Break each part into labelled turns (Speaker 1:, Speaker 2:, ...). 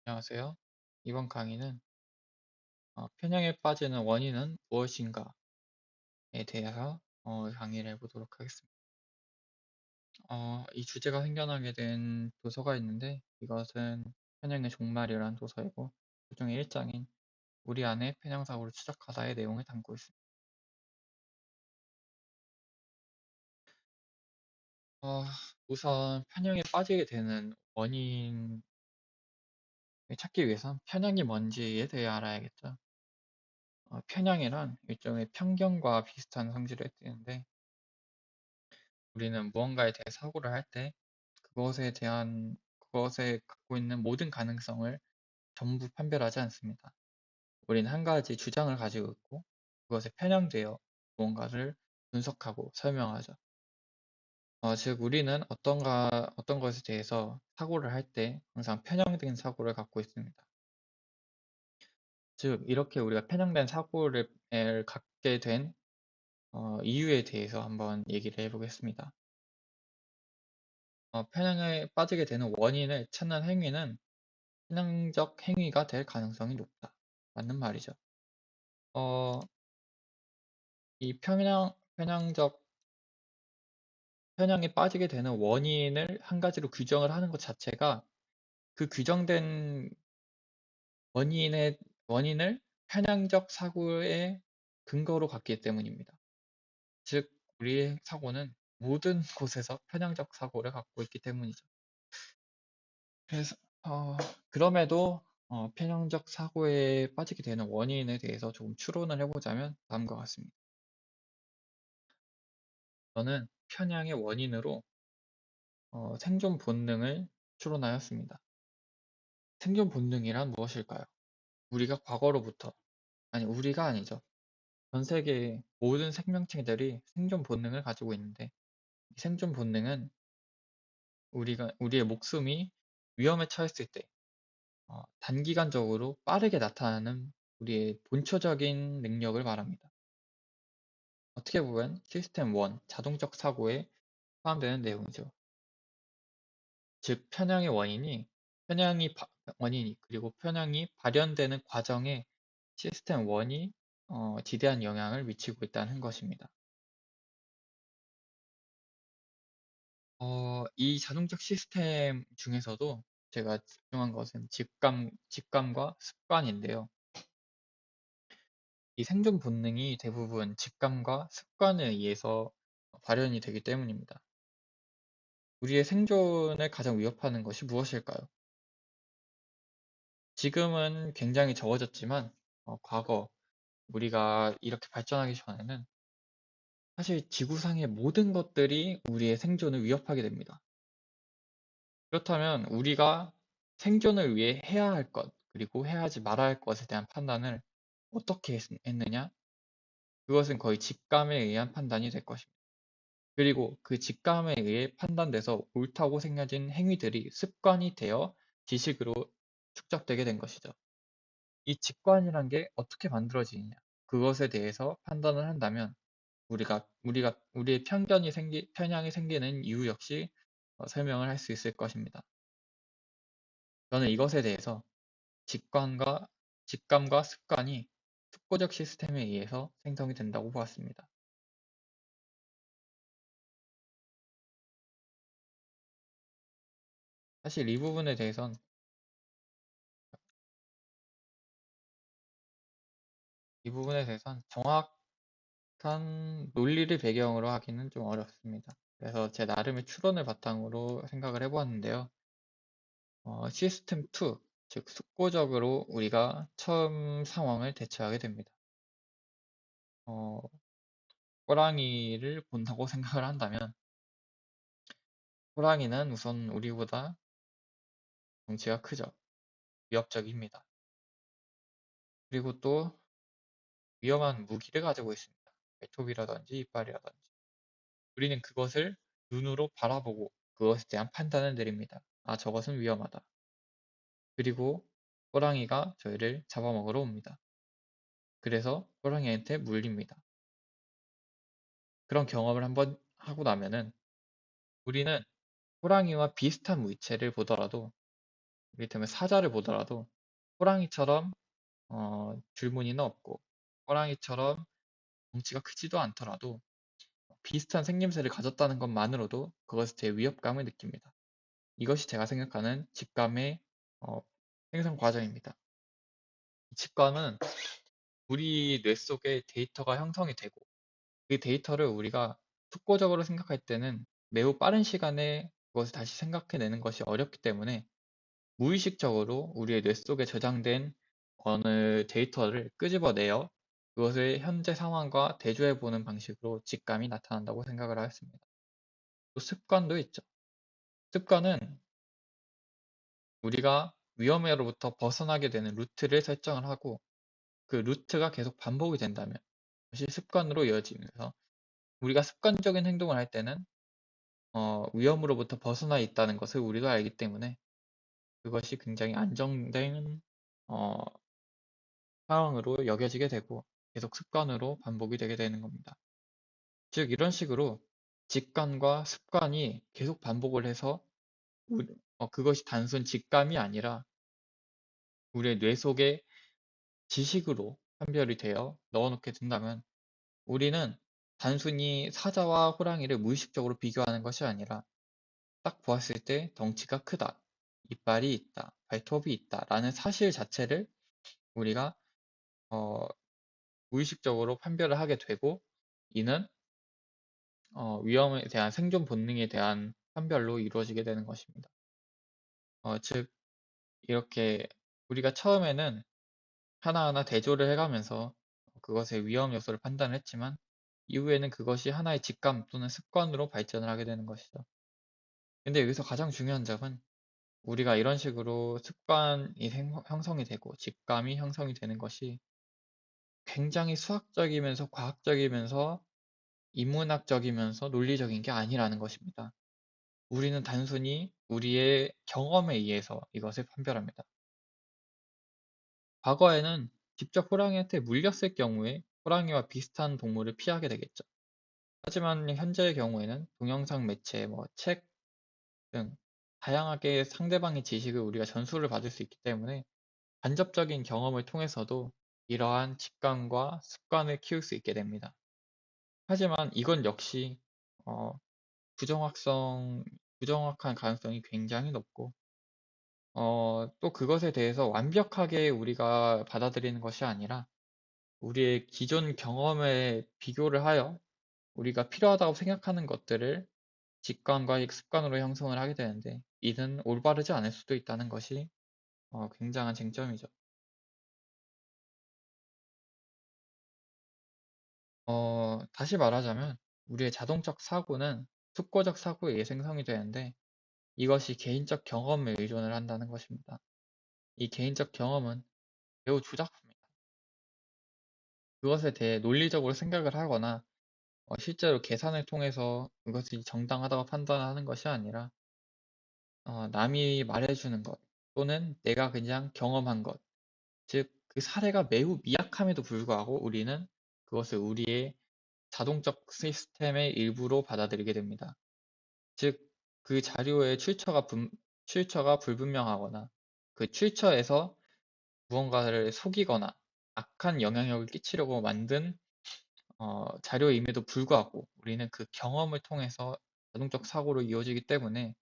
Speaker 1: 안녕하세요. 이번 강의는 편향에 빠지는 원인은 무엇인가에 대해서 강의를 해보도록 하겠습니다. 이 주제가 생겨나게 된 도서가 있는데 이것은 편향의 종말이라는 도서이고 그중에 1장인 우리 안의 편향사고를 추적하다의 내용을 담고 있습니다. 어, 우선 편향에 빠지게 되는 원인을 찾기 위해선 편향이 뭔지에 대해 알아야겠죠. 편향이란 일종의 편견과 비슷한 성질을 띠는데 우리는 무언가에 대해 사고를 할 때 그것에 갖고 있는 모든 가능성을 전부 판별하지 않습니다. 우리는 한 가지 주장을 가지고 있고 그것에 편향되어 무언가를 분석하고 설명하죠. 즉 우리는 어떤 것에 대해서 사고를 할 때 항상 편향된 사고를 갖고 있습니다. 즉 이렇게 우리가 편향된 사고를 갖게 된 이유에 대해서 한번 얘기를 해보겠습니다. 편향에 빠지게 되는 원인을 찾는 행위는 편향적 행위가 될 가능성이 높다. 맞는 말이죠. 어, 이 편향에 빠지게 되는 원인을 한 가지로 규정을 하는 것 자체가 그 규정된 원인을 편향적 사고의 근거로 갖기 때문입니다. 즉, 우리의 사고는 모든 곳에서 편향적 사고를 갖고 있기 때문이죠. 그래서, 그럼에도 편향적 사고에 빠지게 되는 원인에 대해서 조금 추론을 해보자면 다음과 같습니다. 저는 편향의 원인으로 생존 본능을 추론하였습니다. 생존 본능이란 무엇일까요? 우리가 과거로부터, 아니, 우리가 아니죠. 전 세계의 모든 생명체들이 생존 본능을 가지고 있는데, 이 생존 본능은 우리의 목숨이 위험에 처했을 때, 단기간적으로 빠르게 나타나는 우리의 본초적인 능력을 말합니다. 어떻게 보면 시스템 1, 자동적 사고에 포함되는 내용이죠. 즉, 원인이 그리고 편향이 발현되는 과정에 시스템 1이 지대한 영향을 미치고 있다는 것입니다. 이 자동적 시스템 중에서도 제가 집중한 것은 직감과 습관인데요. 이 생존 본능이 대부분 직감과 습관에 의해서 발현이 되기 때문입니다. 우리의 생존을 가장 위협하는 것이 무엇일까요? 지금은 굉장히 적어졌지만, 과거 우리가 이렇게 발전하기 전에는 사실 지구상의 모든 것들이 우리의 생존을 위협하게 됩니다. 그렇다면 우리가 생존을 위해 해야 할 것, 그리고 해야 하지 말아야 할 것에 대한 판단을 어떻게 했느냐? 그것은 거의 직감에 의한 판단이 될 것입니다. 그리고 그 직감에 의해 판단돼서 옳다고 생겨진 행위들이 습관이 되어 지식으로 축적되게 된 것이죠. 이 직관이란 게 어떻게 만들어지느냐? 그것에 대해서 판단을 한다면 우리의 편향이 생기는 이유 역시 설명을 할 수 있을 것입니다. 저는 이것에 대해서 직관과, 직감과 습관이 특고적 시스템에 의해서 생성이 된다고 보았습니다. 사실 이 부분에 대해선 정확한 논리를 배경으로 하기는 좀 어렵습니다. 그래서 제 나름의 추론을 바탕으로 생각을 해보았는데요. 시스템 2, 즉 숙고적으로 우리가 처음 상황을 대처하게 됩니다. 어, 호랑이를 본다고 생각을 한다면 호랑이는 우선 우리보다 덩치가 크죠. 위협적입니다. 그리고 또 위험한 무기를 가지고 있습니다. 발톱이라든지 이빨이라든지. 우리는 그것을 눈으로 바라보고 그것에 대한 판단을 내립니다. 아, 저것은 위험하다. 그리고 호랑이가 저희를 잡아먹으러 옵니다. 그래서 호랑이한테 물립니다. 그런 경험을 한번 하고 나면은 우리는 호랑이와 비슷한 무기체를 보더라도 이를테면 사자를 보더라도 호랑이처럼 줄무늬는 없고 호랑이처럼 덩치가 크지도 않더라도 비슷한 생김새를 가졌다는 것만으로도 그것에 대해 위협감을 느낍니다. 이것이 제가 생각하는 직감의 어, 생성 과정입니다. 이 직감은 우리 뇌 속에 데이터가 형성이 되고 그 데이터를 우리가 속고적으로 생각할 때는 매우 빠른 시간에 그것을 다시 생각해내는 것이 어렵기 때문에 무의식적으로 우리의 뇌 속에 저장된 어느 데이터를 끄집어내어 그것을 현재 상황과 대조해보는 방식으로 직감이 나타난다고 생각을 하였습니다. 또 습관도 있죠. 습관은 우리가 위험으로부터 벗어나게 되는 루트를 설정을 하고 그 루트가 계속 반복이 된다면 그것이 습관으로 이어지면서 우리가 습관적인 행동을 할 때는 위험으로부터 벗어나 있다는 것을 우리도 알기 때문에 그것이 굉장히 안정된 어, 상황으로 여겨지게 되고 계속 습관으로 반복이 되게 되는 겁니다. 즉 이런 식으로 직감과 습관이 계속 반복을 해서 그것이 단순 직감이 아니라 우리의 뇌 속에 지식으로 판별이 되어 넣어놓게 된다면 우리는 단순히 사자와 호랑이를 무의식적으로 비교하는 것이 아니라 딱 보았을 때 덩치가 크다, 이빨이 있다, 발톱이 있다 라는 사실 자체를 우리가 어, 무의식적으로 판별을 하게 되고 이는 위험에 대한 생존 본능에 대한 판별로 이루어지게 되는 것입니다. 즉 이렇게 우리가 처음에는 하나하나 대조를 해가면서 그것의 위험 요소를 판단을 했지만 이후에는 그것이 하나의 직감 또는 습관으로 발전을 하게 되는 것이죠. 근데 여기서 가장 중요한 점은 우리가 이런 식으로 습관이 형성이 되고 직감이 형성이 되는 것이 굉장히 수학적이면서 과학적이면서 인문학적이면서 논리적인 게 아니라는 것입니다. 우리는 단순히 우리의 경험에 의해서 이것을 판별합니다. 과거에는 직접 호랑이한테 물렸을 경우에 호랑이와 비슷한 동물을 피하게 되겠죠. 하지만 현재의 경우에는 동영상 매체, 책 등 다양하게 상대방의 지식을 우리가 전수를 받을 수 있기 때문에 간접적인 경험을 통해서도 이러한 직감과 습관을 키울 수 있게 됩니다. 하지만 이건 역시 어, 부정확한 가능성이 굉장히 높고 또 그것에 대해서 완벽하게 우리가 받아들이는 것이 아니라 우리의 기존 경험에 비교를 하여 우리가 필요하다고 생각하는 것들을 직감과 습관으로 형성을 하게 되는데 이는 올바르지 않을 수도 있다는 것이 굉장한 쟁점이죠. 다시 말하자면 우리의 자동적 사고는 수고적 사고에 의해 생성이 되는데 이것이 개인적 경험에 의존을 한다는 것입니다. 이 개인적 경험은 매우 조작합니다. 그것에 대해 논리적으로 생각을 하거나 실제로 계산을 통해서 그것이 정당하다고 판단하는 것이 아니라 남이 말해주는 것 또는 내가 그냥 경험한 것, 즉 그 사례가 매우 미약함에도 불구하고 우리는 그것을 우리의 자동적 시스템의 일부로 받아들이게 됩니다. 즉 그 자료의 출처가 불분명하거나 그 출처에서 무언가를 속이거나 악한 영향력을 끼치려고 만든 자료임에도 불구하고 우리는 그 경험을 통해서 자동적 사고로 이어지기 때문에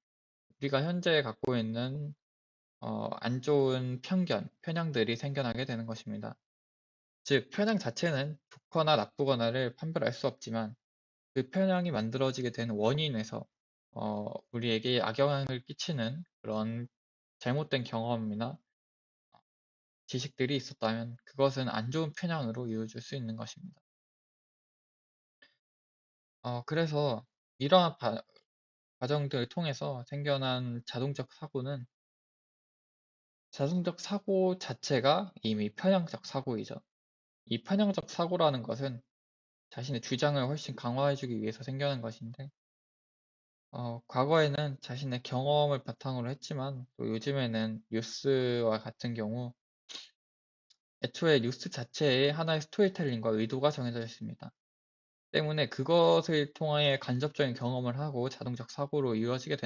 Speaker 1: 우리가 현재 갖고 있는 안 좋은 편향들이 생겨나게 되는 것입니다. 즉, 편향 자체는 좋거나 나쁘거나를 판별할 수 없지만 그 편향이 만들어지게 된 원인에서 우리에게 악영향을 끼치는 그런 잘못된 경험이나 지식들이 있었다면 그것은 안 좋은 편향으로 이어질 수 있는 것입니다. 그래서 이러한 과정들을 통해서 생겨난 자동적 사고 자체가 이미 편향적 사고이죠. 이 편향적 사고라는 것은 자신의 주장을 훨씬 강화해주기 위해서 생겨난 것인데, 과거에는 자신의 경험을 바탕으로 했지만, 또 요즘에는 뉴스와 같은 경우, 애초에 뉴스 자체에 하나의 스토리텔링과 의도가 정해져 있습니다. 때문에 그것을 통해 간접적인 경험을 하고 자동적 사고로 이루어지게